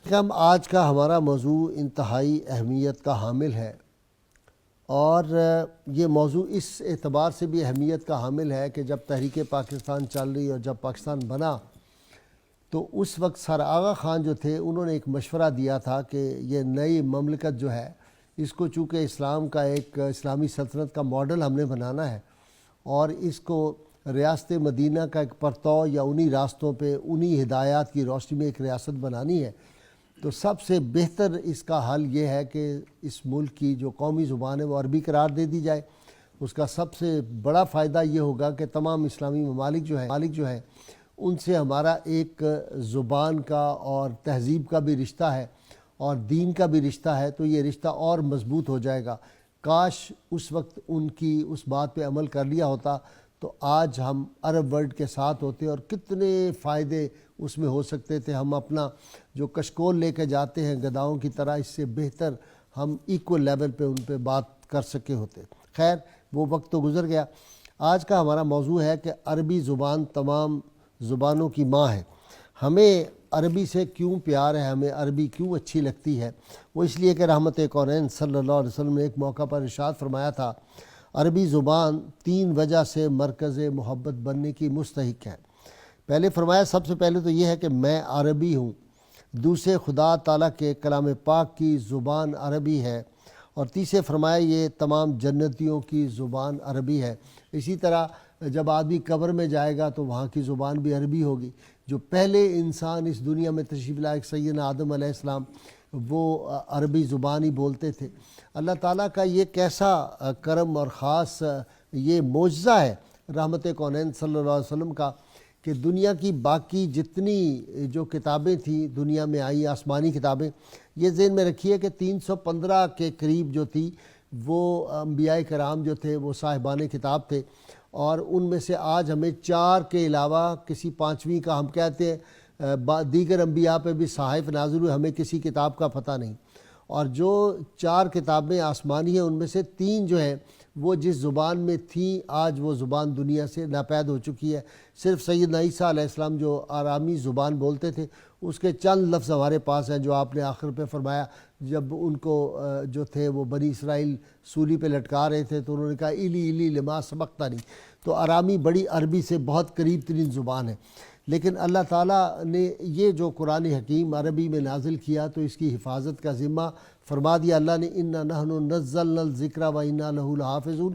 ہم آج کا ہمارا موضوع انتہائی اہمیت کا حامل ہے، اور یہ موضوع اس اعتبار سے بھی اہمیت کا حامل ہے کہ جب تحریک پاکستان چل رہی اور جب پاکستان بنا تو اس وقت سر آغا خان جو تھے انہوں نے ایک مشورہ دیا تھا کہ یہ نئی مملکت جو ہے اس کو چونکہ اسلام کا ایک اسلامی سلطنت کا ماڈل ہم نے بنانا ہے اور اس کو ریاست مدینہ کا ایک پرتو یا انہی راستوں پہ انہی ہدایات کی روشنی میں ایک ریاست بنانی ہے، تو سب سے بہتر اس کا حل یہ ہے کہ اس ملک کی جو قومی زبان ہے وہ عربی قرار دے دی جائے۔ اس کا سب سے بڑا فائدہ یہ ہوگا کہ تمام اسلامی ممالک جو ہیں ان سے ہمارا ایک زبان کا اور تہذیب کا بھی رشتہ ہے اور دین کا بھی رشتہ ہے، تو یہ رشتہ اور مضبوط ہو جائے گا۔ کاش اس وقت ان کی اس بات پہ عمل کر لیا ہوتا تو آج ہم عرب ورلڈ کے ساتھ ہوتے اور کتنے فائدے اس میں ہو سکتے تھے۔ ہم اپنا جو کشکول لے کے جاتے ہیں گداؤں کی طرح، اس سے بہتر ہم ایکول لیول پہ ان پہ بات کر سکے ہوتے۔ خیر، وہ وقت تو گزر گیا۔ آج کا ہمارا موضوع ہے کہ عربی زبان تمام زبانوں کی ماں ہے۔ ہمیں عربی سے کیوں پیار ہے، ہمیں عربی کیوں اچھی لگتی ہے؟ وہ اس لیے کہ رحمت کونین صلی اللہ علیہ وسلم نے ایک موقع پر ارشاد فرمایا تھا، عربی زبان 3 وجہ سے مرکز محبت بننے کی مستحق ہے۔ پہلے فرمایا سب سے پہلے تو یہ ہے کہ میں عربی ہوں، دوسرے خدا تعالیٰ کے کلام پاک کی زبان عربی ہے، اور تیسرے فرمایا یہ تمام جنتیوں کی زبان عربی ہے۔ اسی طرح جب آدمی قبر میں جائے گا تو وہاں کی زبان بھی عربی ہوگی۔ جو پہلے انسان اس دنیا میں تشریف لائے سیدنا آدم علیہ السلام، وہ عربی زبان ہی بولتے تھے۔ اللہ تعالیٰ کا یہ کیسا کرم اور خاص یہ معجزہ ہے رحمت کونین صلی اللہ علیہ وسلم کا کہ دنیا کی باقی جتنی جو کتابیں تھیں دنیا میں آئی آسمانی کتابیں، یہ ذہن میں رکھیے کہ 315 کے قریب جو تھی وہ انبیاء کرام جو تھے وہ صاحبان کتاب تھے، اور ان میں سے آج ہمیں 4 کے علاوہ کسی 5ویں کا ہم کہتے ہیں دیگر انبیاء پہ بھی صحائف نازل ہوئے، ہمیں کسی کتاب کا پتہ نہیں۔ اور جو 4 کتابیں آسمانی ہیں ان میں سے 3 جو ہیں وہ جس زبان میں تھیں آج وہ زبان دنیا سے ناپید ہو چکی ہے۔ صرف سیدنا عیسیٰ علیہ السلام جو آرامی زبان بولتے تھے اس کے چند لفظ ہمارے پاس ہیں، جو آپ نے آخر پہ فرمایا جب ان کو جو تھے وہ بنی اسرائیل سولی پہ لٹکا رہے تھے تو انہوں نے کہا ایلی ایلی لما سبقتنی، تو آرامی بڑی عربی سے بہت قریب ترین زبان ہے۔ لیکن اللہ تعالیٰ نے یہ جو قرآن حکیم عربی میں نازل کیا تو اس کی حفاظت کا ذمہ فرما دیا اللہ نے، انا نحن نزلنا الذکر و انا لہ لحافظون،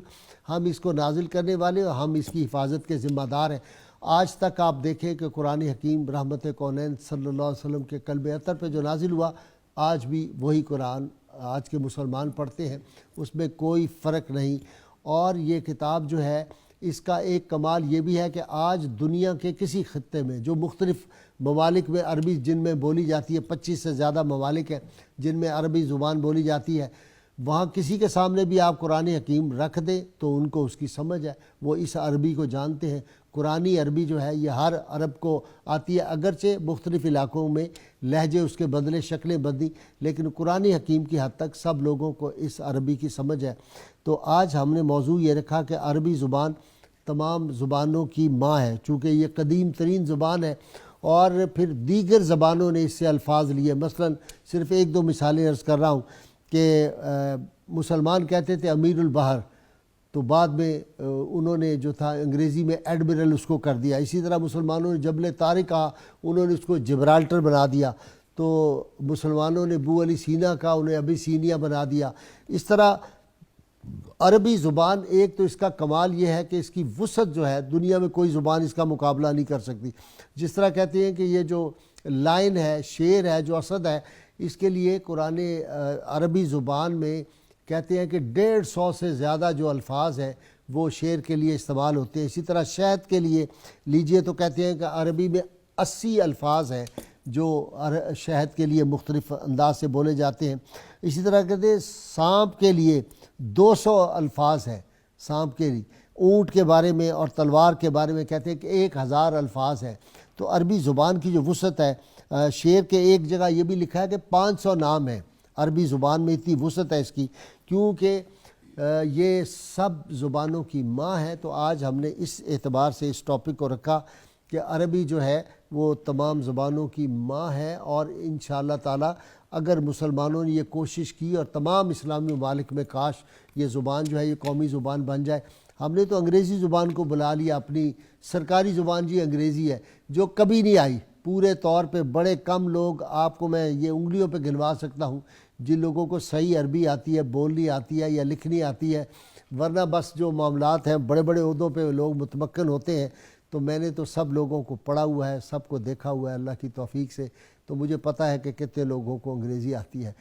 ہم اس کو نازل کرنے والے اور ہم اس کی حفاظت کے ذمہ دار ہیں۔ آج تک آپ دیکھیں کہ قرآن حکیم رحمت کونین صلی اللہ علیہ وسلم کے قلب اطہر پہ جو نازل ہوا، آج بھی وہی قرآن آج کے مسلمان پڑھتے ہیں، اس میں کوئی فرق نہیں۔ اور یہ کتاب جو ہے اس کا ایک کمال یہ بھی ہے کہ آج دنیا کے کسی خطے میں جو مختلف ممالک میں عربی جن میں بولی جاتی ہے، 25 سے زیادہ ممالک ہیں جن میں عربی زبان بولی جاتی ہے، وہاں کسی کے سامنے بھی آپ قرآن حکیم رکھ دیں تو ان کو اس کی سمجھ ہے، وہ اس عربی کو جانتے ہیں۔ قرآنی عربی جو ہے یہ ہر عرب کو آتی ہے، اگرچہ مختلف علاقوں میں لہجے اس کے بدلے، شکلیں بدلی، لیکن قرآن حکیم کی حد تک سب لوگوں کو اس عربی کی سمجھ ہے۔ تو آج ہم نے موضوع یہ رکھا کہ عربی زبان تمام زبانوں کی ماں ہے، چونکہ یہ قدیم ترین زبان ہے، اور پھر دیگر زبانوں نے اس سے الفاظ لیے۔ مثلا صرف 1-2 مثالیں عرض کر رہا ہوں کہ مسلمان کہتے تھے امیر البحر، تو بعد میں انہوں نے جو تھا انگریزی میں ایڈمرل اس کو کر دیا۔ اسی طرح مسلمانوں نے جبل طارق کہا، انہوں نے اس کو جبرالٹر بنا دیا۔ تو مسلمانوں نے بو علی سینا کا، انہیں ابھی سینیا بنا دیا۔ اس طرح عربی زبان ایک تو اس کا کمال یہ ہے کہ اس کی وسعت جو ہے دنیا میں کوئی زبان اس کا مقابلہ نہیں کر سکتی۔ جس طرح کہتے ہیں کہ یہ جو لائن ہے، شیر ہے، جو اسد ہے، اس کے لیے قرآن عربی زبان میں کہتے ہیں کہ 150 سے زیادہ جو الفاظ ہیں وہ شعر کے لیے استعمال ہوتے ہیں۔ اسی طرح شہد کے لیے لیجئے تو کہتے ہیں کہ عربی میں 80 الفاظ ہیں جو شہد کے لیے مختلف انداز سے بولے جاتے ہیں۔ اسی طرح کہتے ہیں سانپ کے لیے 200 الفاظ ہیں، سانپ کے لیے۔ اونٹ کے بارے میں اور تلوار کے بارے میں کہتے ہیں کہ 1000 الفاظ ہیں۔ تو عربی زبان کی جو وسعت ہے، شعر کے ایک جگہ یہ بھی لکھا ہے کہ 500 نام ہیں عربی زبان میں، اتنی وسعت ہے اس کی، کیونکہ یہ سب زبانوں کی ماں ہے۔ تو آج ہم نے اس اعتبار سے اس ٹاپک کو رکھا کہ عربی جو ہے وہ تمام زبانوں کی ماں ہے، اور انشاءاللہ تعالی اگر مسلمانوں نے یہ کوشش کی اور تمام اسلامی ممالک میں کاش یہ زبان جو ہے یہ قومی زبان بن جائے۔ ہم نے تو انگریزی زبان کو بلا لیا اپنی سرکاری زبان، جی انگریزی ہے، جو کبھی نہیں آئی پورے طور پہ۔ بڑے کم لوگ، آپ کو میں یہ انگلیوں پہ گنوا سکتا ہوں جن لوگوں کو صحیح عربی آتی ہے، بولنی آتی ہے یا لکھنی آتی ہے، ورنہ بس جو معاملات ہیں بڑے بڑے عہدوں پہ لوگ متمکن ہوتے ہیں۔ تو میں نے تو سب لوگوں کو پڑھا ہوا ہے، سب کو دیکھا ہوا ہے اللہ کی توفیق سے، تو مجھے پتہ ہے کہ کتنے لوگوں کو انگریزی آتی ہے۔